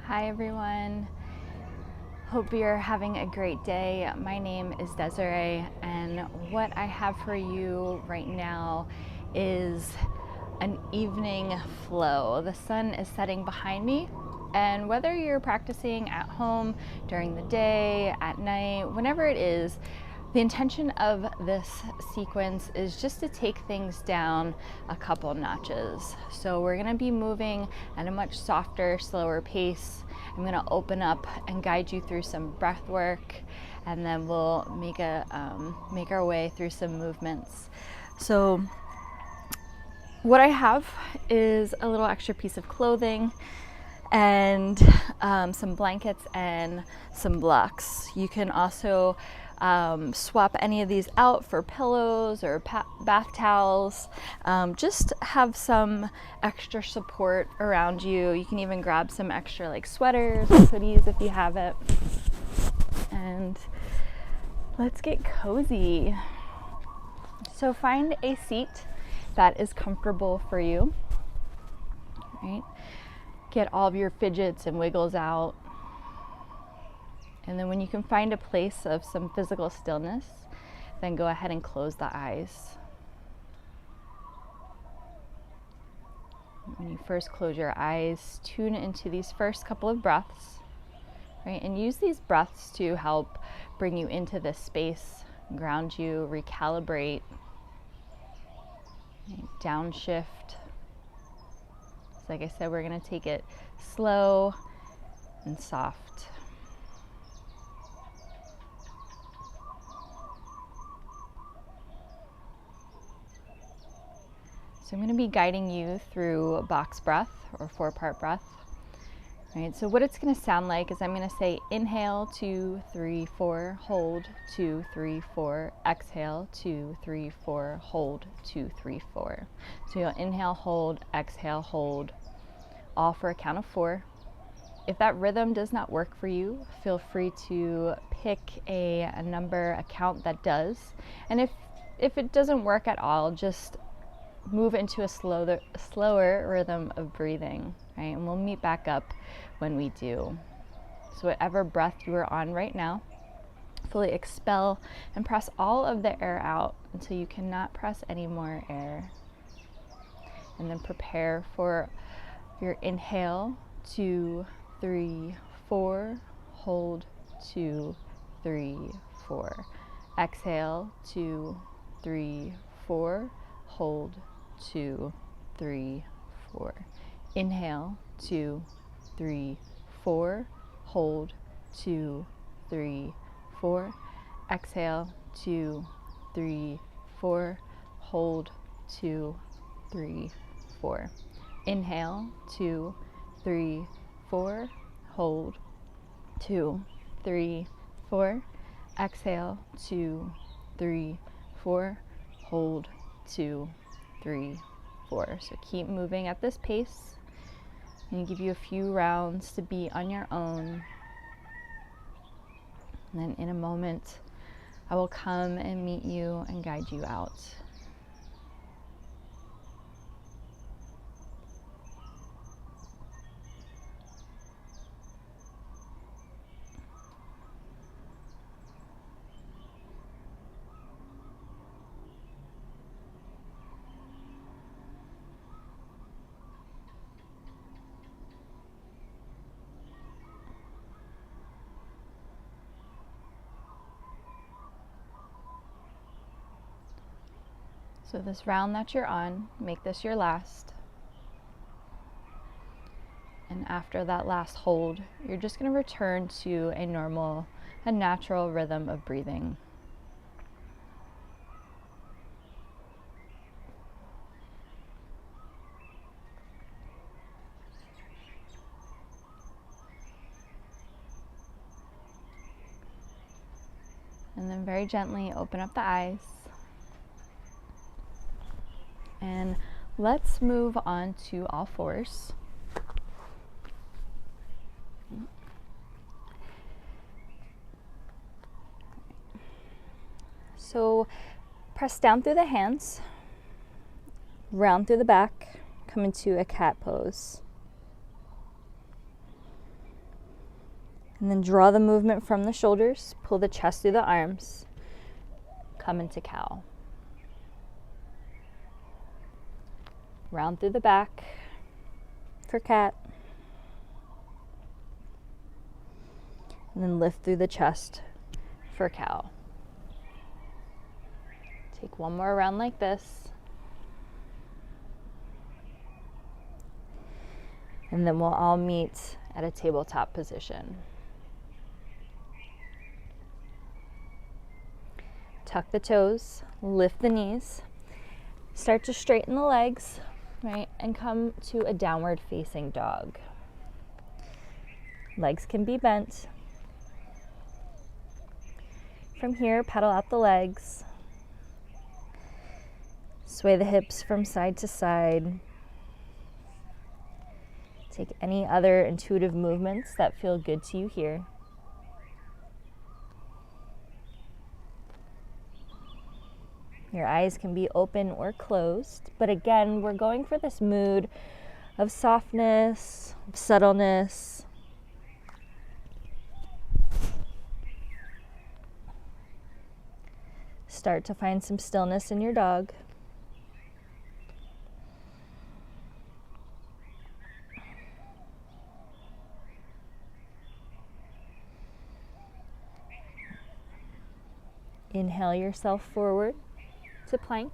Hi everyone, hope you're having a great day. My name is Desiree and what I have for you right now is an evening flow. The sun is setting behind me, and whether you're practicing at home, during the day, at night, whenever it is, the intention of this sequence is just to take things down a couple notches. So we're gonna be moving at a much softer, slower pace. I'm gonna open up and guide you through some breath work, and then we'll make our way through some movements. So what I have is a little extra piece of clothing and some blankets and some blocks. You can also swap any of these out for pillows or bath towels. Just have some extra support around you. You can even grab some extra like sweaters or hoodies if you have it. And let's get cozy. So find a seat that is comfortable for you, right? Get all of your fidgets and wiggles out. And then when you can find a place of some physical stillness, then go ahead and close the eyes. When you first close your eyes, tune into these first couple of breaths, right? And use these breaths to help bring you into this space, ground you, recalibrate, right? Downshift. So like I said, we're gonna take it slow and soft. So I'm going to be guiding you through box breath or 4-part breath. Right? So what it's going to sound like is I'm going to say inhale 2, 3, 4, hold 2, 3, 4, exhale 2, 3, 4, hold 2, 3, 4. So you'll inhale, hold, exhale, hold, all for a count of 4. If that rhythm does not work for you, feel free to pick a number, a count that does. And if it doesn't work at all, just move into a slower rhythm of breathing, right? And we'll meet back up when we do. So whatever breath you are on right now, fully expel and press all of the air out until you cannot press any more air. And then prepare for your inhale, 2, 3, 4, hold 2, 3, 4. Exhale, 2, 3, 4, hold 2, 3, 4. Inhale, 2, 3, 4. Hold 2, 3, 4. Exhale, 2, 3, 4. Hold 2, 3, 4. Inhale, 2, 3, 4. Hold 2, 3, 4. Exhale, 2, 3, 4. Hold 2, 3, 4. So keep moving at this pace. I'm going to give you a few rounds to be on your own. And then in a moment, I will come and meet you and guide you out. So this round that you're on, make this your last. And after that last hold, you're just going to return to a natural rhythm of breathing. And then very gently open up the eyes. And let's move on to all fours. So press down through the hands, round through the back, come into a cat pose. And then draw the movement from the shoulders, pull the chest through the arms, come into cow. Round through the back for cat. And then lift through the chest for cow. Take one more round like this. And then we'll all meet at a tabletop position. Tuck the toes, lift the knees, start to straighten the legs, right, and come to a downward facing dog. Legs can be bent. From here, pedal out the legs. Sway the hips from side to side. Take any other intuitive movements that feel good to you here. Your eyes can be open or closed, but again, we're going for this mood of softness, of subtleness. Start to find some stillness in your dog. Inhale yourself forward to plank.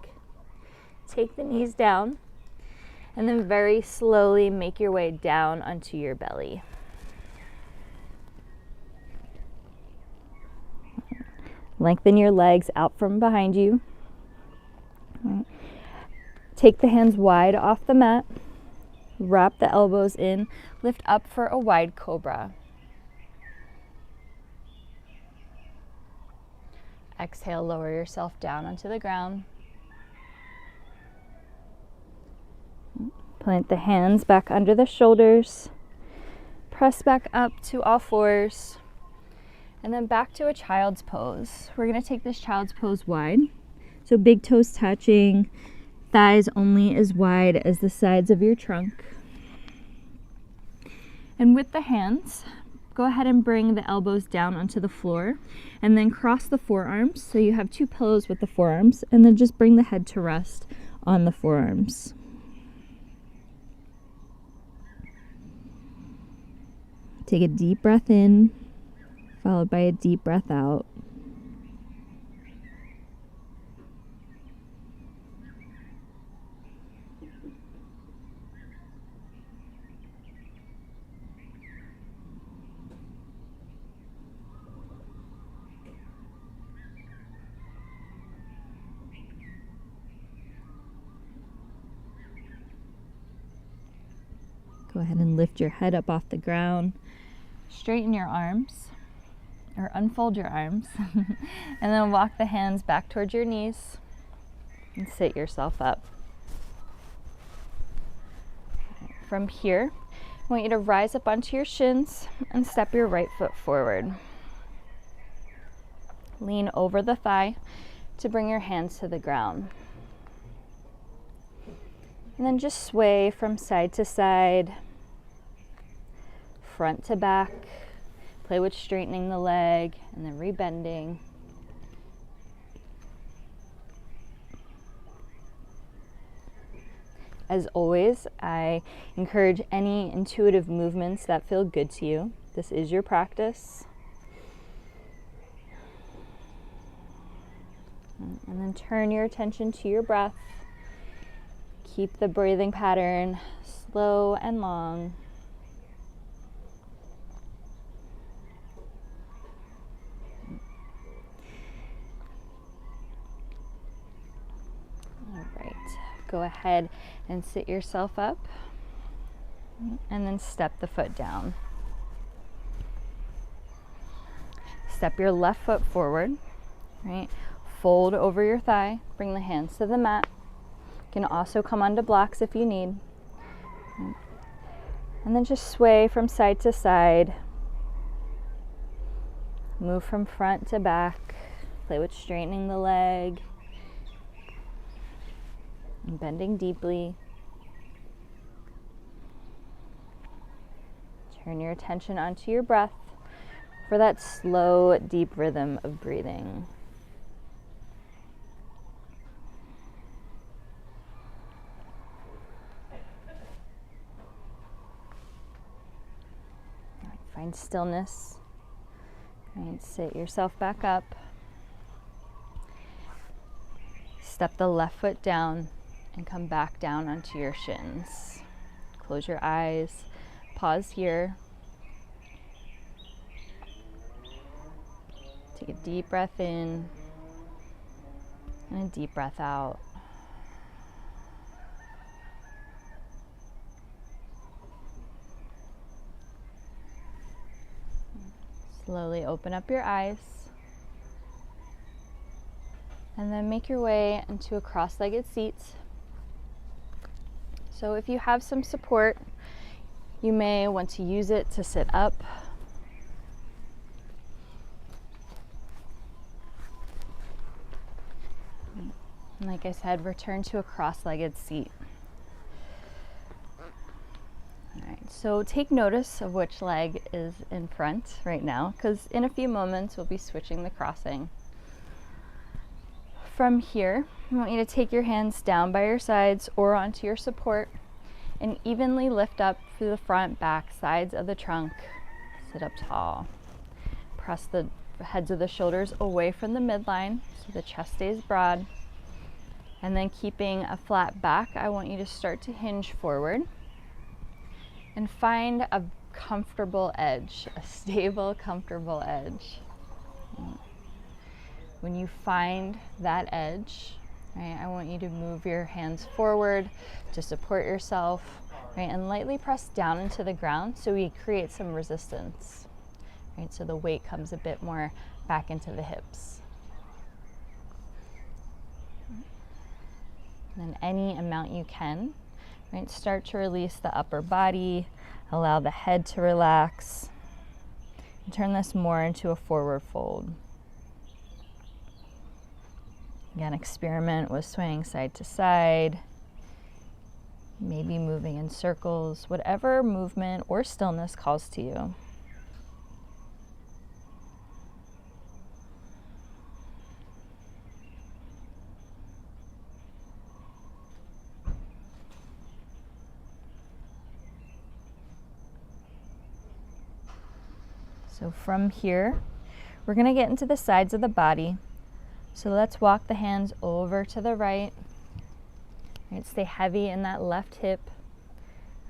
Take the knees down, and then very slowly make your way down onto your belly. Lengthen your legs out from behind you. Take the hands wide off the mat. Wrap the elbows in. Lift up for a wide cobra. Exhale, lower yourself down onto the ground. Plant the hands back under the shoulders. Press back up to all fours. And then back to a child's pose. We're going to take this child's pose wide. So big toes touching, thighs only as wide as the sides of your trunk. And with the hands, go ahead and bring the elbows down onto the floor and then cross the forearms. So you have two pillows with the forearms, and then just bring the head to rest on the forearms. Take a deep breath in, followed by a deep breath out. Go ahead and lift your head up off the ground. Straighten your arms, or unfold your arms, and then walk the hands back towards your knees and sit yourself up. From here, I want you to rise up onto your shins and step your right foot forward. Lean over the thigh to bring your hands to the ground. And then just sway from side to side, front to back. Play with straightening the leg and then rebending. As always, I encourage any intuitive movements that feel good to you. This is your practice. And then turn your attention to your breath. Keep the breathing pattern slow and long. All right, go ahead and sit yourself up and then step the foot down. Step your left foot forward, right? Fold over your thigh, bring the hands to the mat. You can also come onto blocks if you need. And then just sway from side to side. Move from front to back. Play with straightening the leg and bending deeply. Turn your attention onto your breath. for that slow, deep rhythm of breathing. Find stillness. Right, sit yourself back up. Step the left foot down and come back down onto your shins. Close your eyes. Pause here. Take a deep breath in and a deep breath out. Slowly open up your eyes. And then make your way into a cross-legged seat. So if you have some support, you may want to use it to sit up. And like I said, return to a cross-legged seat. All right, so take notice of which leg is in front right now, because in a few moments we'll be switching the crossing. From here, I want you to take your hands down by your sides or onto your support and evenly lift up through the front, back, sides of the trunk. Sit up tall. Press the heads of the shoulders away from the midline so the chest stays broad. And then keeping a flat back, I want you to start to hinge forward and find a comfortable edge, a stable, comfortable edge. When you find that edge, right, I want you to move your hands forward to support yourself, right, and lightly press down into the ground so we create some resistance, right, so the weight comes a bit more back into the hips. And any amount you can, right, start to release the upper body, allow the head to relax, and turn this more into a forward fold. Again, experiment with swaying side to side, maybe moving in circles, whatever movement or stillness calls to you. So from here, we're going to get into the sides of the body. So let's walk the hands over to the right. Right, stay heavy in that left hip.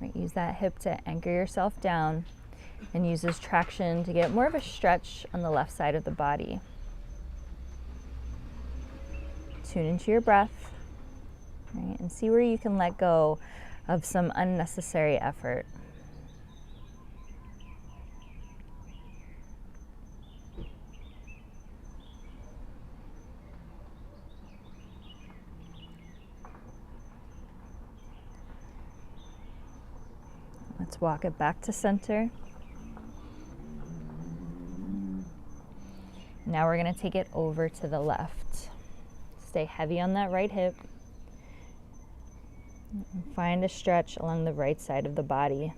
Right, use that hip to anchor yourself down and use this traction to get more of a stretch on the left side of the body. Tune into your breath, right, and see where you can let go of some unnecessary effort. Let's walk it back to center. Now we're going to take it over to the left. Stay heavy on that right hip. Find a stretch along the right side of the body.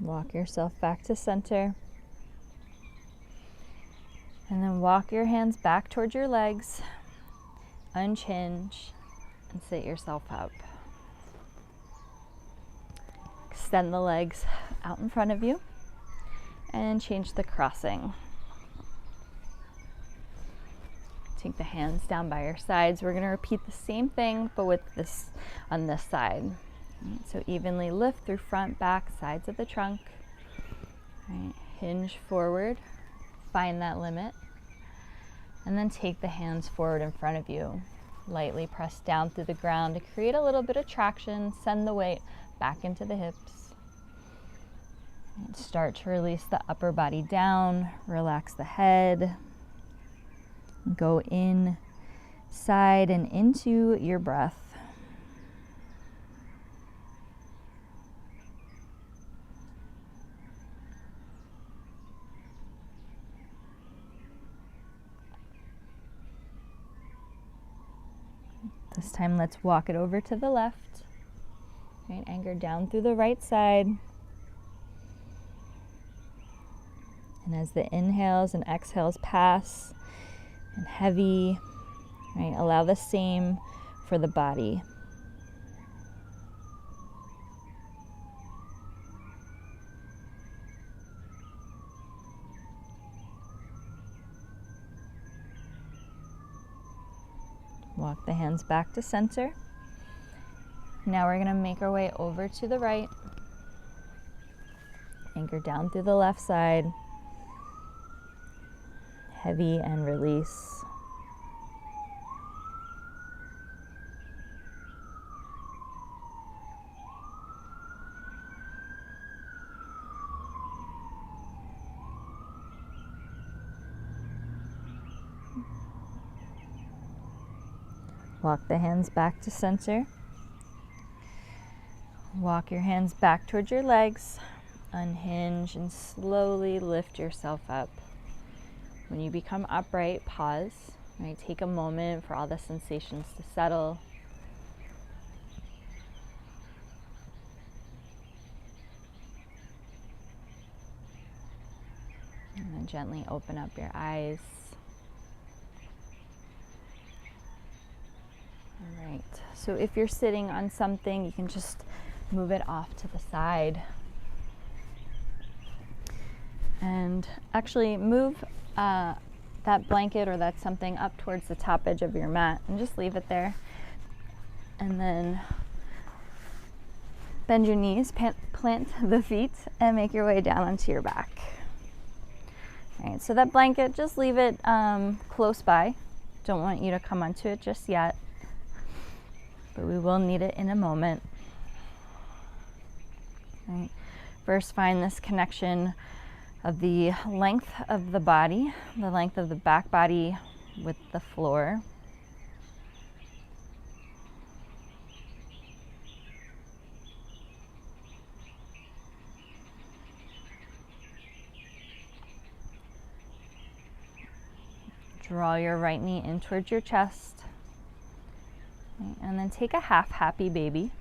Walk yourself back to center. And then walk your hands back towards your legs, unhinge, and sit yourself up. Extend the legs out in front of you and change the crossing. Take the hands down by your sides. We're going to repeat the same thing, but with this on this side. Right, so evenly lift through front, back, sides of the trunk. Right, hinge forward, find that limit, and then take the hands forward in front of you. Lightly press down through the ground to create a little bit of traction. Send the weight back into the hips. And start to release the upper body down. Relax the head. Go in, side, and into your breath. This time let's walk it over to the left. Right, anchor down through the right side. And as the inhales and exhales pass and heavy, right, allow the same for the body. Walk the hands back to center. Now we're going to make our way over to the right. Anchor down through the left side. Heavy and release. Walk the hands back to center. Walk your hands back towards your legs. Unhinge and slowly lift yourself up. When you become upright, pause. Right? Take a moment for all the sensations to settle. And then gently open up your eyes. All right. So if you're sitting on something, you can just move it off to the side. And actually move that blanket or that something up towards the top edge of your mat and just leave it there. And then bend your knees, plant the feet, and make your way down onto your back. All right, so that blanket, just leave it close by. Don't want you to come onto it just yet, but we will need it in a moment. All right. First, find this connection of the length of the body, the length of the back body with the floor. Draw your right knee in towards your chest. And then take a half happy baby.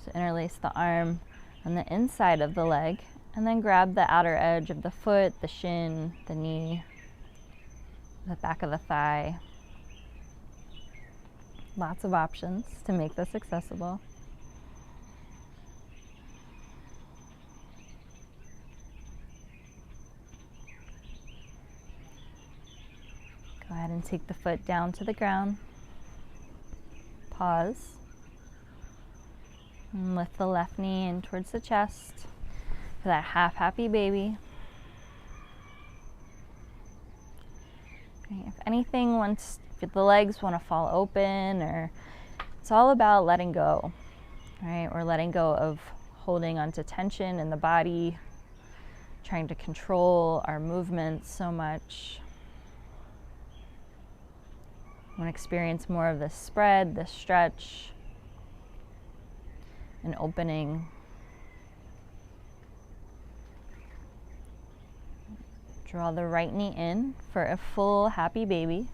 So interlace the arm on the inside of the leg, and then grab the outer edge of the foot, the shin, the knee, the back of the thigh. Lots of options to make this accessible. Go ahead and take the foot down to the ground. Pause. And lift the left knee in towards the chest for that half happy baby. Okay, if anything, if the legs want to fall open, or it's all about letting go, right? Or letting go of holding onto tension in the body, trying to control our movements so much. I want to experience more of this spread, this stretch, and opening. Draw the right knee in for a full happy baby.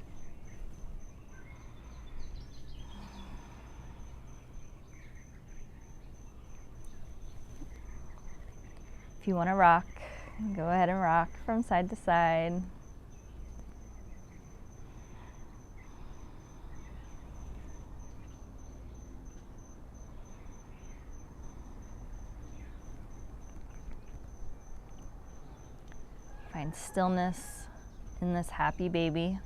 If you want to rock, go ahead and rock from side to side. Find stillness in this happy baby.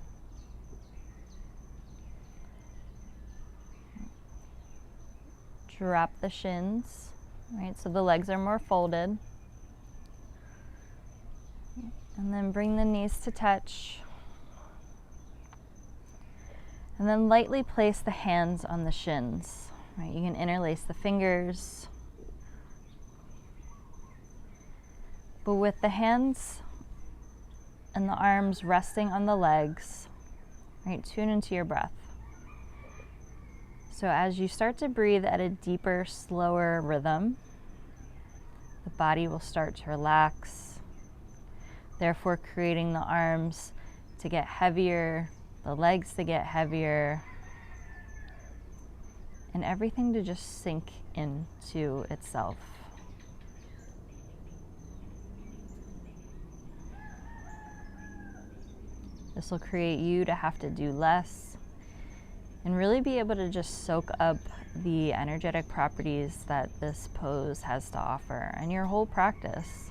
Drop the shins, right? So the legs are more folded. And then bring the knees to touch. And then lightly place the hands on the shins, right? You can interlace the fingers. But with the hands and the arms resting on the legs, right? Tune into your breath. So as you start to breathe at a deeper, slower rhythm, the body will start to relax, therefore creating the arms to get heavier, the legs to get heavier, and everything to just sink into itself. This will create you to have to do less and really be able to just soak up the energetic properties that this pose has to offer and your whole practice.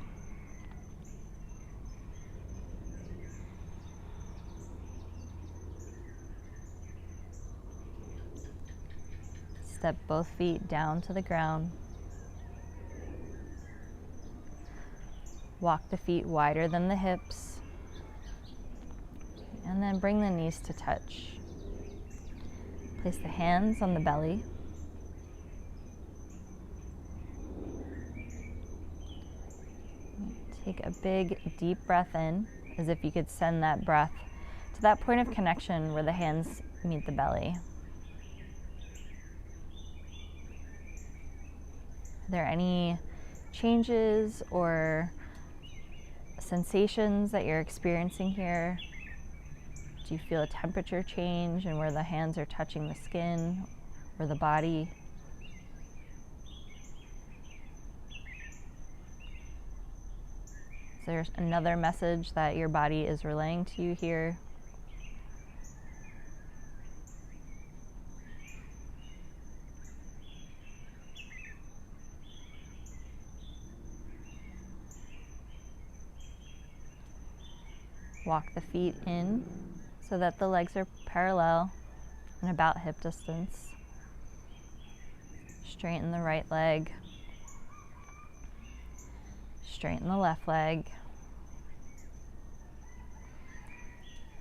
Step both feet down to the ground. Walk the feet wider than the hips. And then bring the knees to touch. Place the hands on the belly. Take a big, deep breath in, as if you could send that breath to that point of connection where the hands meet the belly. Are there any changes or sensations that you're experiencing here? Do you feel a temperature change and where the hands are touching the skin or the body? Is there another message that your body is relaying to you here? Walk the feet in so that the legs are parallel and about hip distance. Straighten the right leg. Straighten the left leg.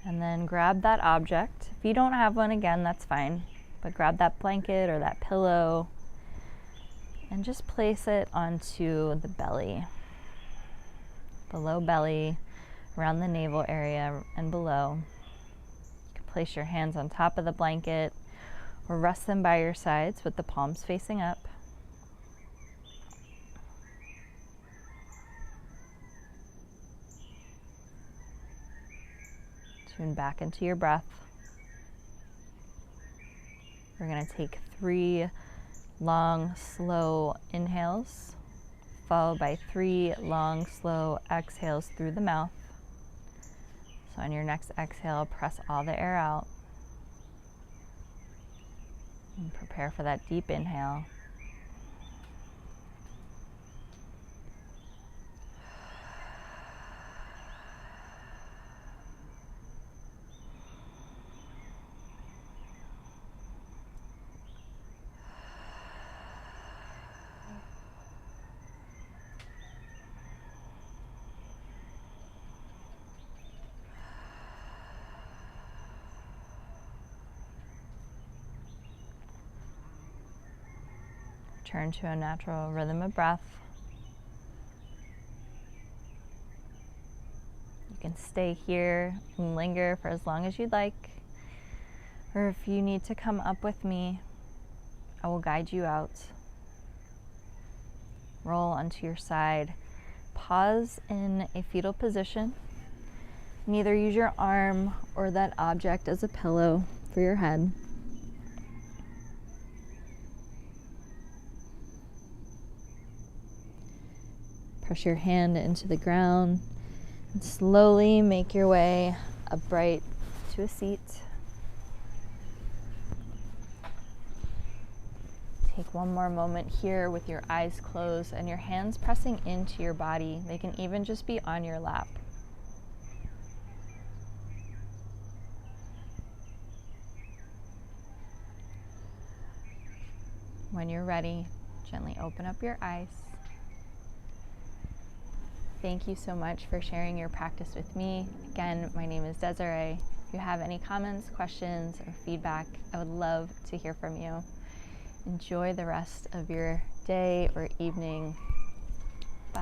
And then grab that object. If you don't have one, again, that's fine. But grab that blanket or that pillow and just place it onto the belly. Below belly, around the navel area and below. You can place your hands on top of the blanket or rest them by your sides with the palms facing up. Tune back into your breath. We're going to take 3 long, slow inhales, followed by 3 long, slow exhales through the mouth. So on your next exhale, press all the air out. And prepare for that deep inhale. Return to a natural rhythm of breath. You can stay here and linger for as long as you'd like. Or if you need to come up with me, I will guide you out. Roll onto your side. Pause in a fetal position. And either use your arm or that object as a pillow for your head. Press your hand into the ground and slowly make your way upright to a seat. Take one more moment here with your eyes closed and your hands pressing into your body. They can even just be on your lap. When you're ready, gently open up your eyes. Thank you so much for sharing your practice with me. Again, my name is Desiree. If you have any comments, questions, or feedback, I would love to hear from you. Enjoy the rest of your day or evening.